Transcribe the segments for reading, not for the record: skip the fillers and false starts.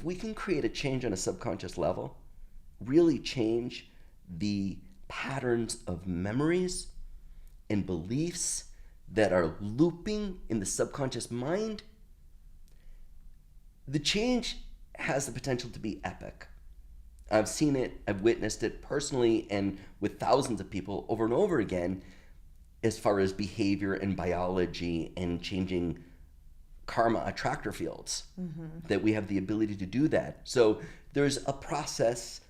we can create a change on a subconscious level, really change the patterns of memories and beliefs that are looping in the subconscious mind, the change has the potential to be epic. I've seen it, I've witnessed it personally and with thousands of people over and over again, as far as behavior and biology and changing karma attractor fields, that we have the ability to do that. So there's a process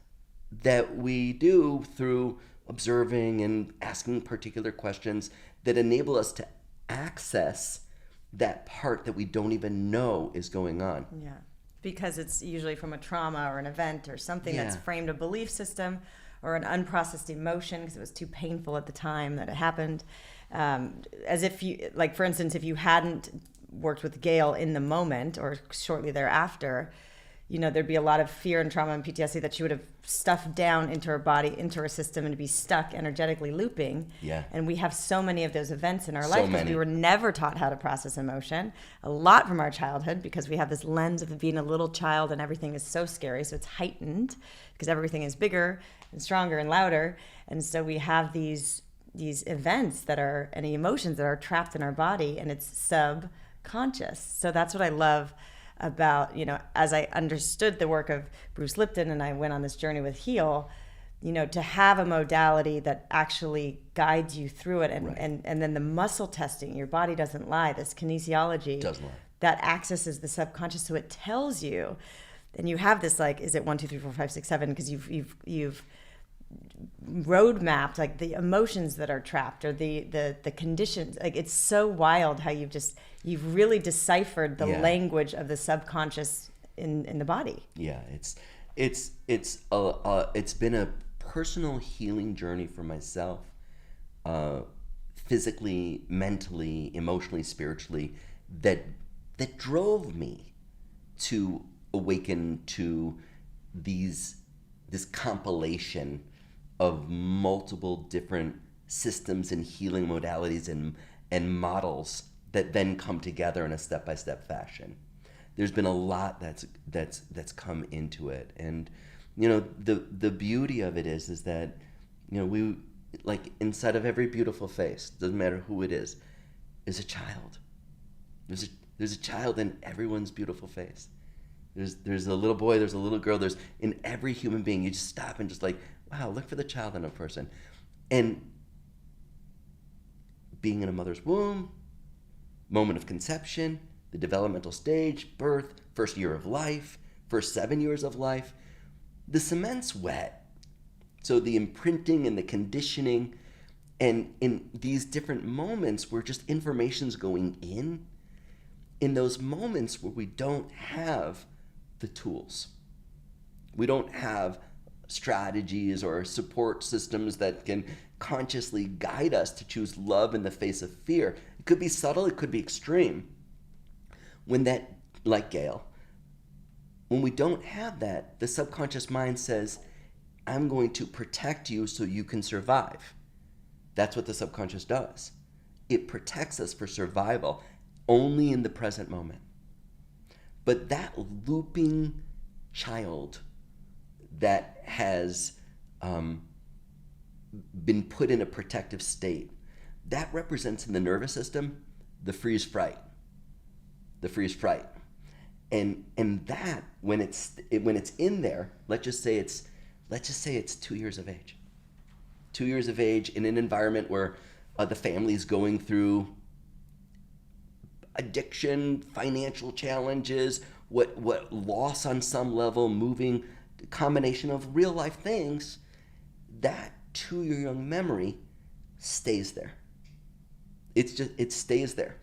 that we do through observing and asking particular questions that enable us to access that part that we don't even know is going on. Yeah, because it's usually from a trauma or an event or something that's framed a belief system or an unprocessed emotion because it was too painful at the time that it happened. As if you, like for instance, if you hadn't worked with Gail in the moment or shortly thereafter, you know, there'd be a lot of fear and trauma and PTSD that she would have stuffed down into her body, into her system, and to be stuck energetically looping. Yeah. And we have so many of those events in our So life because many. we were never taught how to process emotion. A lot from our childhood because we have this lens of being a little child and everything is so scary. So it's heightened because everything is bigger and stronger and louder. And so we have these events that are, and the emotions that are trapped in our body, and it's subconscious. So that's what I love about, you know, as I understood the work of Bruce Lipton and I went on this journey with Heal, you know, to have a modality that actually guides you through it and then the muscle testing, your body doesn't lie, this kinesiology Doesn't lie. that accesses the subconscious, so it tells you, and you have this like, is it 1, 2, 3, 4, 5, 6, 7? Because you've road mapped like the emotions that are trapped or the conditions. Like it's so wild how you've really deciphered the language of the subconscious in the body. Yeah, it's been a personal healing journey for myself, physically, mentally, emotionally, spiritually, that drove me to awaken to this compilation of multiple different systems and healing modalities and models that then come together in a step-by-step fashion. There's been a lot that's come into it, and you know the beauty of it is that, you know, we, like, inside of every beautiful face, doesn't matter who it is a child. There's a child in everyone's beautiful face. There's a little boy, there's a little girl, there's in every human being. You just stop and just like, wow, look for the child in a person. And being in a mother's womb, moment of conception, the developmental stage, birth, first year of life, first 7 years of life, the cement's wet. So the imprinting and the conditioning, and in these different moments where just information's going in those moments where we don't have the tools, we don't have strategies or support systems that can consciously guide us to choose love in the face of fear. It could be subtle, it could be extreme. When that, like Gail, when we don't have that, the subconscious mind says, I'm going to protect you so you can survive. That's what the subconscious does. It protects us for survival only in the present moment. But that looping child that has been put in a protective state, that represents in the nervous system the freeze fright. And that when it's in there, let's just say it's 2 years of age. 2 years of age in an environment where the family's going through addiction, financial challenges, what loss on some level, moving, combination of real life things, that 2-year young memory stays there. It stays there.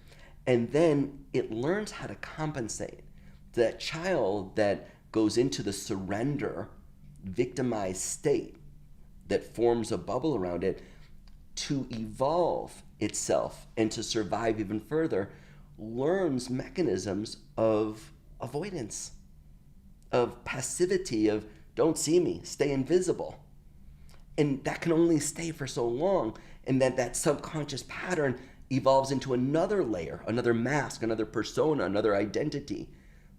And then it learns how to compensate. That child that goes into the surrender, victimized state that forms a bubble around it, to evolve itself and to survive even further, learns mechanisms of avoidance, of passivity, of don't see me, stay invisible. And that can only stay for so long, and that subconscious pattern evolves into another layer, another mask, another persona, another identity,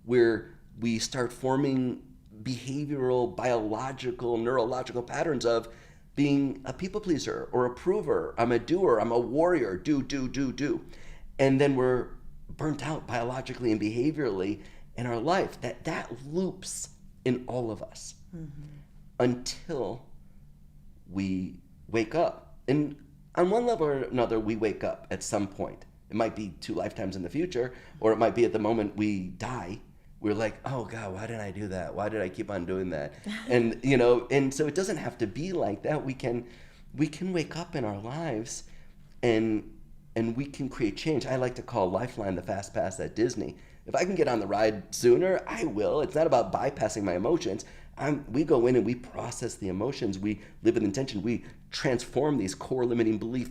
where we start forming behavioral, biological, neurological patterns of being a people pleaser or a prover. I'm a doer, I'm a warrior, do. And then we're burnt out biologically and behaviorally in our life. That loops in all of us until we wake up. And on one level or another, we wake up at some point. It might be 2 lifetimes in the future, or it might be at the moment we die. We're like, oh God, why didn't I do that? Why did I keep on doing that? And and so it doesn't have to be like that. We can wake up in our lives and we can create change. I like to call LifeLine the fast pass at Disney. If I can get on the ride sooner, I will. It's not about bypassing my emotions. We go in and we process the emotions. We live with intention. We transform these core limiting belief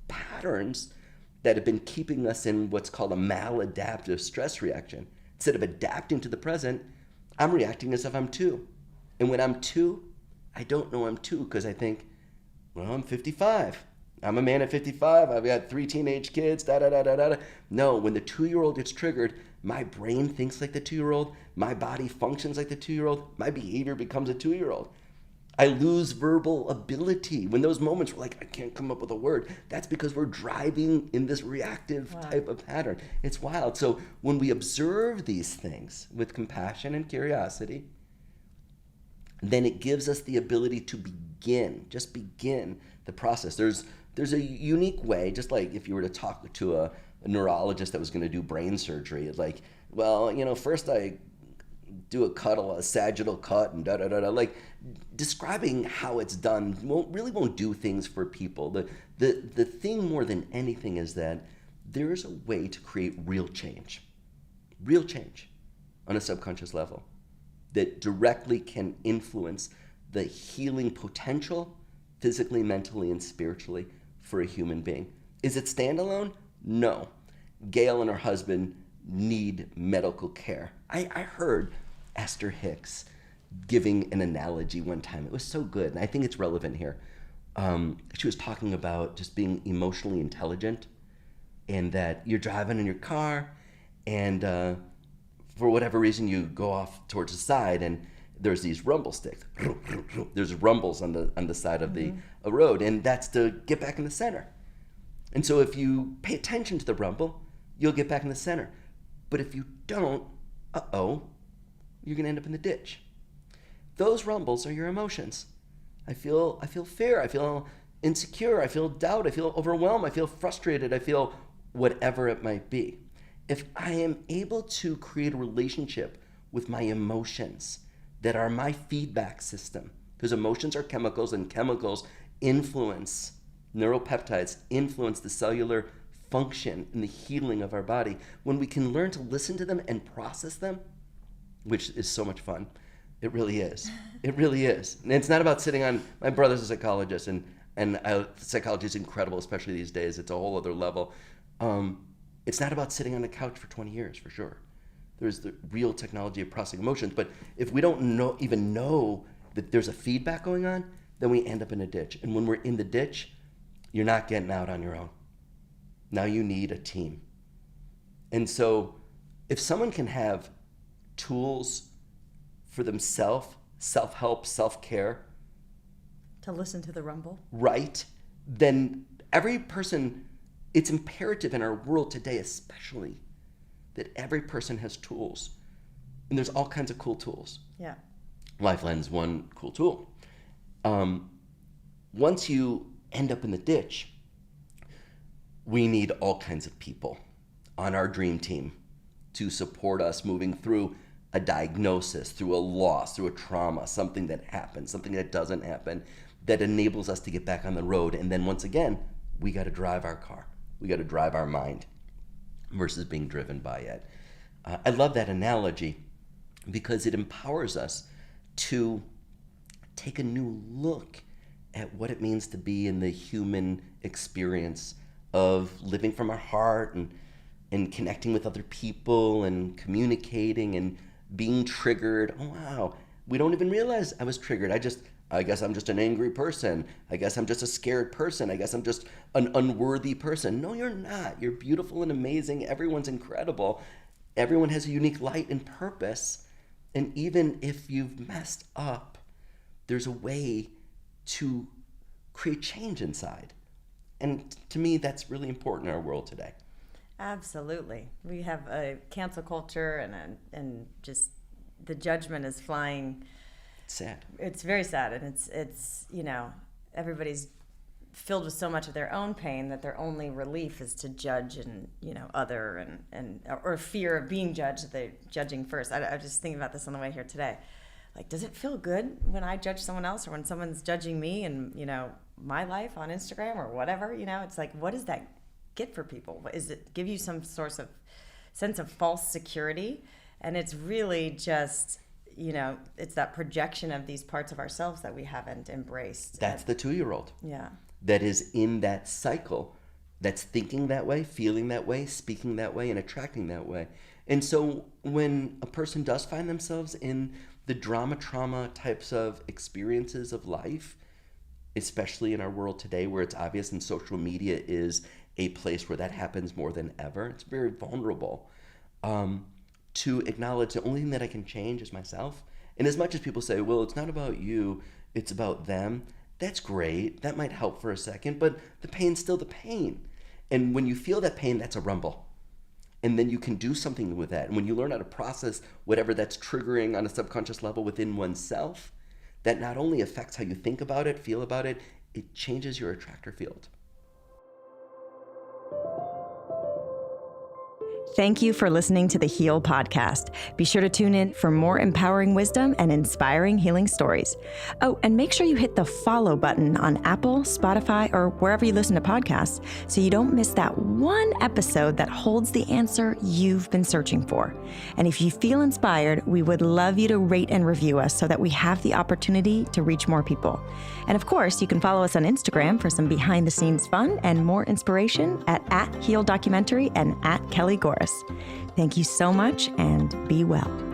patterns that have been keeping us in what's called a maladaptive stress reaction. Instead of adapting to the present, I'm reacting as if I'm 2. And when I'm 2, I don't know I'm 2 because I think, well, I'm 55. I'm a man at 55. I've got 3 teenage kids, No, when the 2-year-old gets triggered, my brain thinks like the 2-year-old. My body functions like the 2-year-old. My behavior becomes a 2-year-old. I lose verbal ability. When those moments were like, I can't come up with a word, that's because we're driving in this reactive type of pattern. It's wild. So when we observe these things with compassion and curiosity, then it gives us the ability to begin the process. There's a unique way, just like if you were to talk to a neurologist that was going to do brain surgery, it's like, well, first I do a sagittal cut and like describing how it's done won't do things for people. The thing more than anything is that there is a way to create real change on a subconscious level that directly can influence the healing potential physically, mentally, and spiritually for a human being. Is it standalone? No. Gail and her husband need medical care. I heard Esther Hicks giving an analogy one time. It was so good, and I think it's relevant here. She was talking about just being emotionally intelligent, and that you're driving in your car, and for whatever reason you go off towards the side, and there's these rumble sticks. There's rumbles on the side of the road, and that's to get back in the center. And so if you pay attention to the rumble, you'll get back in the center. But if you don't, you're going to end up in the ditch. Those rumbles are your emotions. I feel fear. I feel insecure. I feel doubt. I feel overwhelmed. I feel frustrated. I feel whatever it might be. If I am able to create a relationship with my emotions that are my feedback system, because emotions are chemicals, and chemicals influence, neuropeptides influence the cellular function and the healing of our body. When we can learn to listen to them and process them, which is so much fun. It really is. It really is. And it's not about sitting on, my brother's a psychologist, and psychology is incredible, especially these days. It's a whole other level. It's not about sitting on the couch for 20 years, for sure. There's the real technology of processing emotions. But if we don't even know that there's a feedback going on, then we end up in a ditch. And when we're in the ditch, you're not getting out on your own. Now you need a team. And so if someone can have tools for themselves, self-help, self-care, to listen to the rumble, right, then every person, it's imperative in our world today especially that every person has tools. And there's all kinds of cool tools. Yeah. LifeLine's one cool tool. Once you end up in the ditch, we need all kinds of people on our dream team to support us moving through a diagnosis, through a loss, through a trauma, something that happens, something that doesn't happen, that enables us to get back on the road. And then once again, we got to drive our car. We got to drive our mind versus being driven by it. I love that analogy because it empowers us to take a new look at what it means to be in the human experience of living from our heart and connecting with other people and communicating and being triggered. Oh, wow. We don't even realize I was triggered. I guess I'm just an angry person. I guess I'm just a scared person. I guess I'm just an unworthy person. No, you're not. You're beautiful and amazing. Everyone's incredible. Everyone has a unique light and purpose. And even if you've messed up, there's a way to create change inside. And to me, that's really important in our world today. Absolutely. We have a cancel culture and just the judgment is flying. It's sad. It's very sad. And it's everybody's filled with so much of their own pain that their only relief is to judge and other or fear of being judged, that they're judging first. I was just thinking about this on the way here today. Like, does it feel good when I judge someone else or when someone's judging me and my life on Instagram or whatever? It's like, what does that get for people? Is it give you some source of sense of false security? And it's really just it's that projection of these parts of ourselves that we haven't embraced. That's the 2-year-old. Yeah. That is in that cycle, that's thinking that way, feeling that way, speaking that way, and attracting that way. And so when a person does find themselves in the trauma types of experiences of life, especially in our world today where it's obvious and social media is a place where that happens more than ever, it's very vulnerable to acknowledge the only thing that I can change is myself. And as much as people say, well, it's not about you, it's about them, that's great. That might help for a second, but the pain's still the pain. And when you feel that pain, that's a rumble. And then you can do something with that. And when you learn how to process whatever that's triggering on a subconscious level within oneself, that not only affects how you think about it, feel about it, it changes your attractor field. Thank you for listening to the Heal Podcast. Be sure to tune in for more empowering wisdom and inspiring healing stories. Oh, and make sure you hit the follow button on Apple, Spotify, or wherever you listen to podcasts so you don't miss that one episode that holds the answer you've been searching for. And if you feel inspired, we would love you to rate and review us so that we have the opportunity to reach more people. And of course, you can follow us on Instagram for some behind-the-scenes fun and more inspiration at Heal Documentary and at Kelly Goris. Thank you so much and be well.